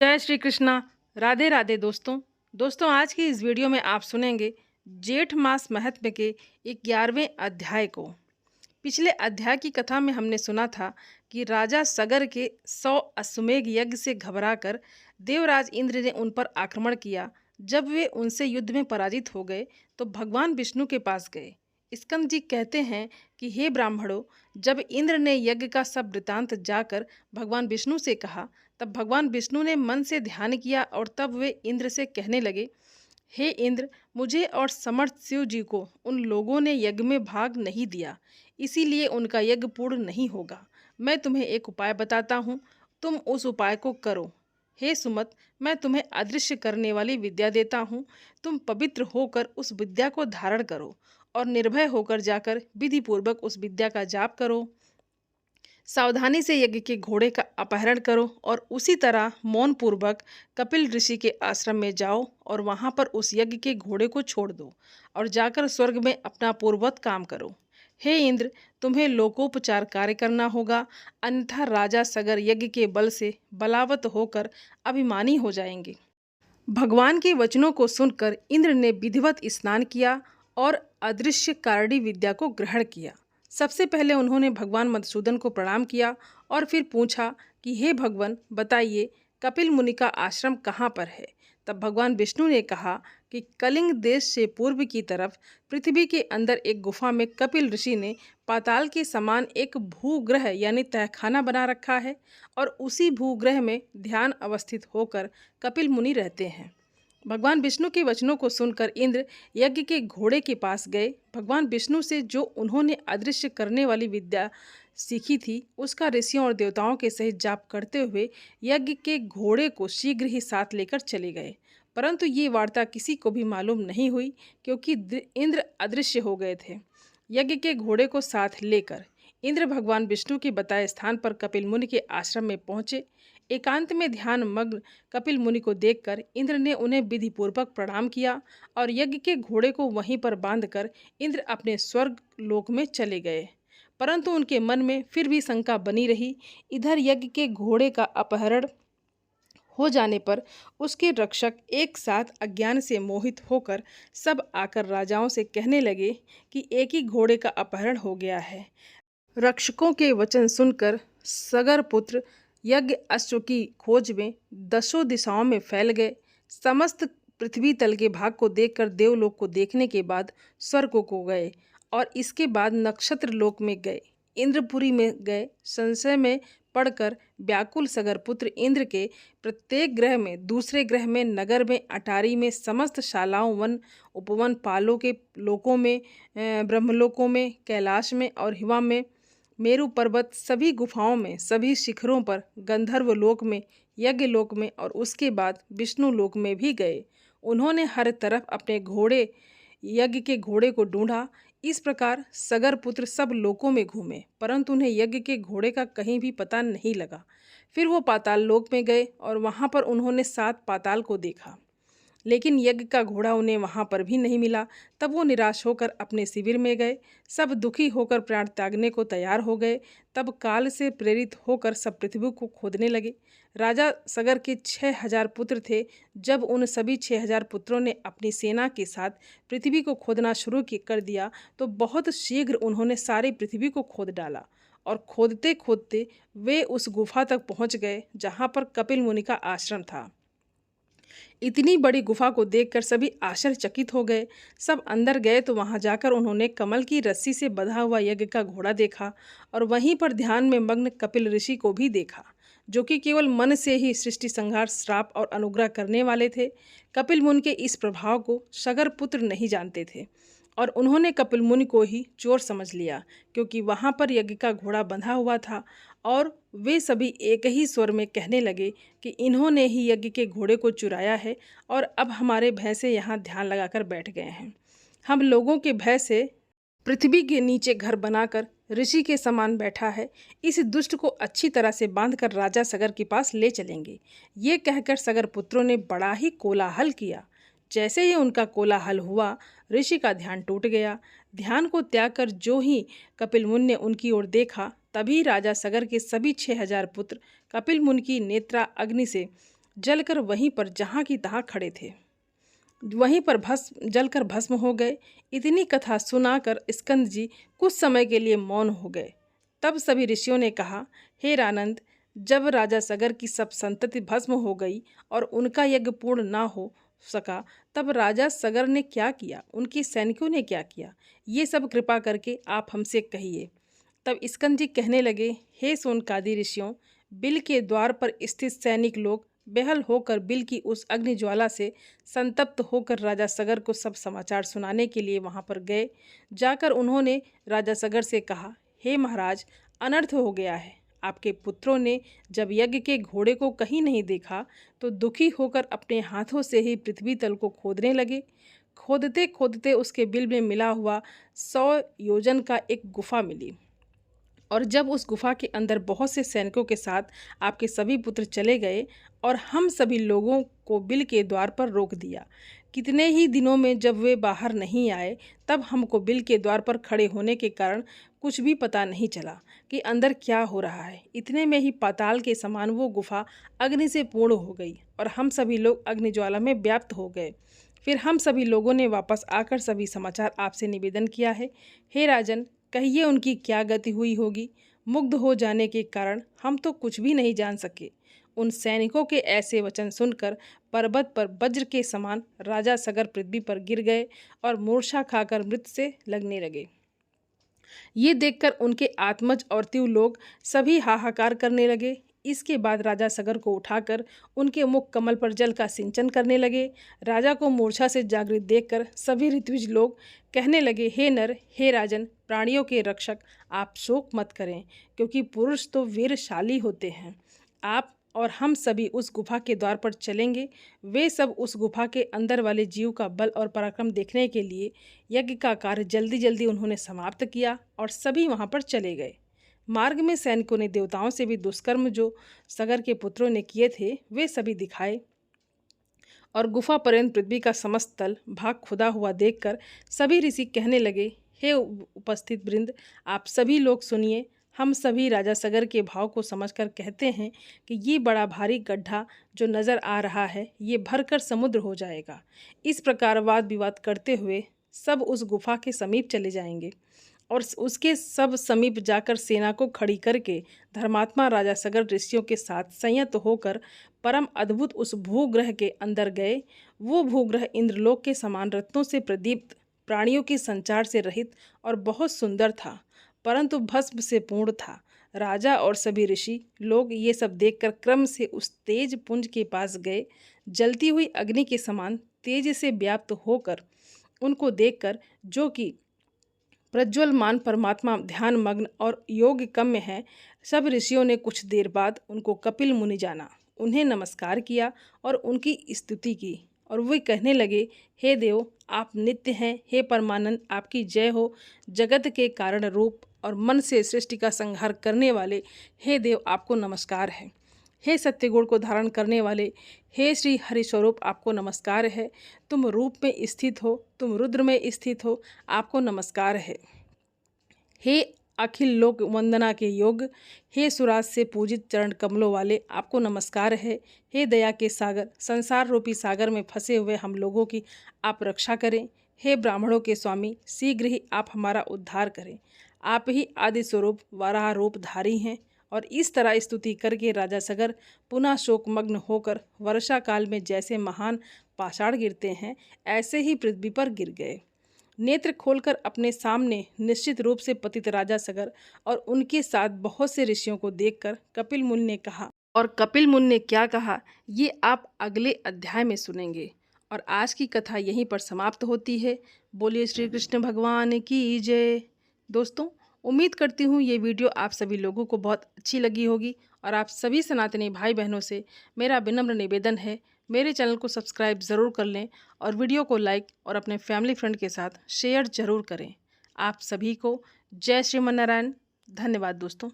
जय श्री कृष्णा। राधे राधे दोस्तों। आज की इस वीडियो में आप सुनेंगे जेठ मास महत्व के 11वें अध्याय को। पिछले अध्याय की कथा में हमने सुना था कि राजा सगर के 100 अश्वमेध यज्ञ से घबराकर देवराज इंद्र ने उन पर आक्रमण किया। जब वे उनसे युद्ध में पराजित हो गए तो भगवान विष्णु के पास गए। स्कंद जी कहते हैं कि हे ब्राह्मणों, जब इंद्र ने यज्ञ का सब वृतांत जाकर भगवान विष्णु से कहा, तब भगवान विष्णु ने मन से ध्यान किया और तब वे इंद्र से कहने लगे, हे इंद्र, मुझे और समर्थ शिव जी को उन लोगों ने यज्ञ में भाग नहीं दिया, इसीलिए उनका यज्ञ पूर्ण नहीं होगा। मैं तुम्हें एक उपाय बताता हूँ, तुम उस उपाय को करो। हे सुमत, मैं तुम्हें अदृश्य करने वाली विद्या देता हूँ। तुम पवित्र होकर उस विद्या को धारण करो और निर्भय होकर जाकर विधि पूर्वक उस विद्या का जाप करो। सावधानी से यज्ञ के घोड़े का अपहरण करो और उसी तरह मौन पूर्वक कपिल ऋषि के आश्रम में जाओ और वहां पर उस यज्ञ के घोड़े को छोड़ दो और जाकर स्वर्ग में अपना पूर्ववत काम करो। हे इंद्र, तुम्हें लोकोपचार कार्य करना होगा, अन्यथा राजा सगर यज्ञ के बल से बलावत होकर अभिमानी हो जाएंगे। भगवान के वचनों को सुनकर इंद्र ने विधिवत स्नान किया और अदृश्य कारणी विद्या को ग्रहण किया। सबसे पहले उन्होंने भगवान मधुसूदन को प्रणाम किया और फिर पूछा कि हे भगवान, बताइए कपिल मुनि का आश्रम कहाँ पर है। तब भगवान विष्णु ने कहा कि कलिंग देश से पूर्व की तरफ पृथ्वी के अंदर एक गुफा में कपिल ऋषि ने पाताल के समान एक भूग्रह यानी तहखाना बना रखा है और उसी भूग्रह में ध्यान अवस्थित होकर कपिल मुनि रहते हैं। भगवान विष्णु के वचनों को सुनकर इंद्र यज्ञ के घोड़े के पास गए। भगवान विष्णु से जो उन्होंने अदृश्य करने वाली विद्या सीखी थी उसका ऋषियों और देवताओं के सहित जाप करते हुए यज्ञ के घोड़े को शीघ्र ही साथ लेकर चले गए। परंतु ये वार्ता किसी को भी मालूम नहीं हुई क्योंकि इंद्र अदृश्य हो गए थे। यज्ञ के घोड़े को साथ लेकर इंद्र भगवान विष्णु के बताए स्थान पर कपिल मुनि के आश्रम में पहुंचे। एकांत में ध्यान मग्न कपिल मुनि को देखकर इंद्र ने उन्हें विधि पूर्वक प्रणाम किया और यज्ञ के घोड़े को वहीं पर बांधकर इंद्र अपने स्वर्ग लोक में चले गए। परंतु उनके मन में फिर भी शंका बनी रही। इधर यज्ञ के घोड़े का अपहरण हो जाने पर उसके रक्षक एक साथ अज्ञान से मोहित होकर सब आकर राजाओं से कहने लगे कि एक ही घोड़े का अपहरण हो गया है। रक्षकों के वचन सुनकर सगर पुत्र यज्ञ अश्व की खोज में दसों दिशाओं में फैल गए। समस्त पृथ्वी तल के भाग को देखकर देवलोक को देखने के बाद स्वर्ग को गए और इसके बाद नक्षत्र लोक में गए, इंद्रपुरी में गए। संशय में पड़कर व्याकुल सगर पुत्र इंद्र के प्रत्येक ग्रह में, दूसरे ग्रह में, नगर में, अटारी में, समस्त शालाओं, वन उपवन, पालों के लोकों में, ब्रह्मलोकों में, कैलाश में और हिमा में, मेरु पर्वत, सभी गुफाओं में, सभी शिखरों पर, गंधर्व लोक में, यज्ञ लोक में और उसके बाद विष्णु लोक में भी गए। उन्होंने हर तरफ अपने घोड़े यज्ञ के घोड़े को ढूंढा। इस प्रकार सगर पुत्र सब लोकों में घूमे परंतु उन्हें यज्ञ के घोड़े का कहीं भी पता नहीं लगा। फिर वो पाताल लोक में गए और वहां पर उन्होंने 7 पाताल को देखा, लेकिन यज्ञ का घोड़ा उन्हें वहां पर भी नहीं मिला। तब वो निराश होकर अपने शिविर में गए। सब दुखी होकर प्राण त्यागने को तैयार हो गए। तब काल से प्रेरित होकर सब पृथ्वी को खोदने लगे। राजा सगर के 6000 पुत्र थे। जब उन सभी 6000 पुत्रों ने अपनी सेना के साथ पृथ्वी को खोदना शुरू कर दिया तो बहुत शीघ्र उन्होंने सारी पृथ्वी को खोद डाला और खोदते खोदते वे उस गुफा तक पहुंच गए जहां पर कपिल मुनि का आश्रम था। इतनी बड़ी गुफा को देखकर सभी आश्चर्यचकित हो गए। सब अंदर गए तो वहां जाकर उन्होंने कमल की रस्सी से बंधा हुआ यज्ञ का घोड़ा देखा और वहीं पर ध्यान में मग्न कपिल ऋषि को भी देखा, जो कि केवल मन से ही सृष्टि संहार, श्राप और अनुग्रह करने वाले थे। कपिल मुनि के इस प्रभाव को सगर पुत्र नहीं जानते थे और उन्होंने कपिल मुनि को ही चोर समझ लिया, क्योंकि वहां पर यज्ञ का घोड़ा बंधा हुआ था और वे सभी एक ही स्वर में कहने लगे कि इन्होंने ही यज्ञ के घोड़े को चुराया है और अब हमारे भय से यहाँ ध्यान लगाकर बैठ गए हैं। हम लोगों के भय से पृथ्वी के नीचे घर बनाकर ऋषि के समान बैठा है। इस दुष्ट को अच्छी तरह से बांधकर राजा सगर के पास ले चलेंगे। ये कहकर सगर पुत्रों ने बड़ा ही कोलाहल किया। जैसे ही उनका कोलाहल हुआ, ऋषि का ध्यान टूट गया। ध्यान को त्याग कर जो ही कपिल मुनि ने उनकी ओर देखा, तभी राजा सगर के सभी 6000 पुत्र कपिल मुनि की नेत्रा अग्नि से जलकर वहीं पर जहाँ की तहाँ खड़े थे, वहीं पर भस्म जलकर भस्म हो गए। इतनी कथा सुनाकर स्कंद जी कुछ समय के लिए मौन हो गए। तब सभी ऋषियों ने कहा, हे रानंद, जब राजा सगर की सब संतति भस्म हो गई और उनका यज्ञ पूर्ण ना हो सका, तब राजा सगर ने क्या किया, उनके सैनिकों ने क्या किया, ये सब कृपा करके आप हमसे कहिए। तब स्कंद जी कहने लगे, हे सोनकादि ऋषियों, बिल के द्वार पर स्थित सैनिक लोग बेहल होकर बिल की उस अग्नि ज्वाला से संतप्त होकर राजा सगर को सब समाचार सुनाने के लिए वहां पर गए। जाकर उन्होंने राजा सगर से कहा, हे महाराज, अनर्थ हो गया है। आपके पुत्रों ने जब यज्ञ के घोड़े को कहीं नहीं देखा तो दुखी होकर अपने हाथों से ही पृथ्वी तल को खोदने लगे। खोदते खोदते उसके बिल में मिला हुआ 100 योजन का एक गुफा मिली, और जब उस गुफा के अंदर बहुत से सैनिकों के साथ आपके सभी पुत्र चले गए और हम सभी लोगों को बिल के द्वार पर रोक दिया। कितने ही दिनों में जब वे बाहर नहीं आए, तब हमको बिल के द्वार पर खड़े होने के कारण कुछ भी पता नहीं चला कि अंदर क्या हो रहा है। इतने में ही पाताल के समान वो गुफा अग्नि से पूर्ण हो गई और हम सभी लोग अग्निज्वाला में व्याप्त हो गए। फिर हम सभी लोगों ने वापस आकर सभी समाचार आपसे निवेदन किया है। हे राजन, कहिए उनकी क्या गति हुई होगी। मुग्ध हो जाने के कारण हम तो कुछ भी नहीं जान सके। उन सैनिकों के ऐसे वचन सुनकर पर्वत पर वज्र के समान राजा सगर पृथ्वी पर गिर गए और मूर्छा खाकर मृत से लगने लगे। ये देखकर उनके आत्मज और तीव लोग सभी हाहाकार करने लगे। इसके बाद राजा सगर को उठाकर उनके मुख कमल पर जल का सिंचन करने लगे। राजा को मूर्छा से जागृत देखकर सभी ऋत्विज लोग कहने लगे, हे नर, हे राजन, प्राणियों के रक्षक, आप शोक मत करें, क्योंकि पुरुष तो वीरशाली होते हैं। आप और हम सभी उस गुफा के द्वार पर चलेंगे। वे सब उस गुफा के अंदर वाले जीव का बल और पराक्रम देखने के लिए यज्ञ का कार्य जल्दी जल्दी उन्होंने समाप्त किया और सभी वहां पर चले गए। मार्ग में सैनिकों ने देवताओं से भी दुष्कर्म जो सगर के पुत्रों ने किए थे वे सभी दिखाए, और गुफा पर्यंत पृथ्वी का समस्त तल भाग खुदा हुआ देखकर सभी ऋषि कहने लगे, हे उपस्थित वृंद, आप सभी लोग सुनिए। हम सभी राजा सगर के भाव को समझकर कहते हैं कि ये बड़ा भारी गड्ढा जो नज़र आ रहा है ये भरकर समुद्र हो जाएगा। इस प्रकार वाद विवाद करते हुए सब उस गुफा के समीप चले जाएंगे और उसके सब समीप जाकर सेना को खड़ी करके धर्मात्मा राजा सगर ऋषियों के साथ संयत होकर परम अद्भुत उस भूग्रह के अंदर गए। वो भूग्रह इंद्रलोक के समान रत्नों से प्रदीप्त, प्राणियों के संचार से रहित और बहुत सुंदर था, परंतु भस्म से पूर्ण था। राजा और सभी ऋषि लोग ये सब देखकर क्रम से उस तेज पुंज के पास गए। जलती हुई अग्नि के समान तेज से व्याप्त होकर उनको देखकर, जो कि प्रज्वलमान परमात्मा ध्यान मग्न और योग कम्य है, सब ऋषियों ने कुछ देर बाद उनको कपिल मुनि जाना, उन्हें नमस्कार किया और उनकी स्तुति की, और वे कहने लगे, हे देव, आप नित्य हैं। हे परमानंद, आपकी जय हो। जगत के कारण रूप और मन से सृष्टि का संहार करने वाले हे देव, आपको नमस्कार है। हे सत्यगुण को धारण करने वाले हे श्री हरिस्वरूप, आपको नमस्कार है। तुम रूप में स्थित हो, तुम रुद्र में स्थित हो, आपको नमस्कार है। हे अखिल लोक वंदना के योग, हे सुराज से पूजित चरण कमलों वाले, आपको नमस्कार है। हे दया के सागर, संसार रूपी सागर में फंसे हुए हम लोगों की आप रक्षा करें। हे ब्राह्मणों के स्वामी, शीघ्र ही आप हमारा उद्धार करें। आप ही आदि स्वरूप वराह रूप धारी हैं। और इस तरह स्तुति करके राजा सगर पुनः शोकमग्न होकर वर्षा काल में जैसे महान पाषाण गिरते हैं, ऐसे ही पृथ्वी पर गिर गए। नेत्र खोलकर अपने सामने निश्चित रूप से पतित राजा सगर और उनके साथ बहुत से ऋषियों को देखकर कपिल मुनि ने कहा, और कपिल मुनि ने क्या कहा ये आप अगले अध्याय में सुनेंगे। और आज की कथा यहीं पर समाप्त होती है। बोलिए श्री कृष्ण भगवान की जय। दोस्तों, उम्मीद करती हूँ ये वीडियो आप सभी लोगों को बहुत अच्छी लगी होगी, और आप सभी सनातनी भाई बहनों से मेरा विनम्र निवेदन है, मेरे चैनल को सब्सक्राइब ज़रूर कर लें और वीडियो को लाइक और अपने फैमिली फ्रेंड के साथ शेयर ज़रूर करें। आप सभी को जय श्रीमन नारायण। धन्यवाद दोस्तों।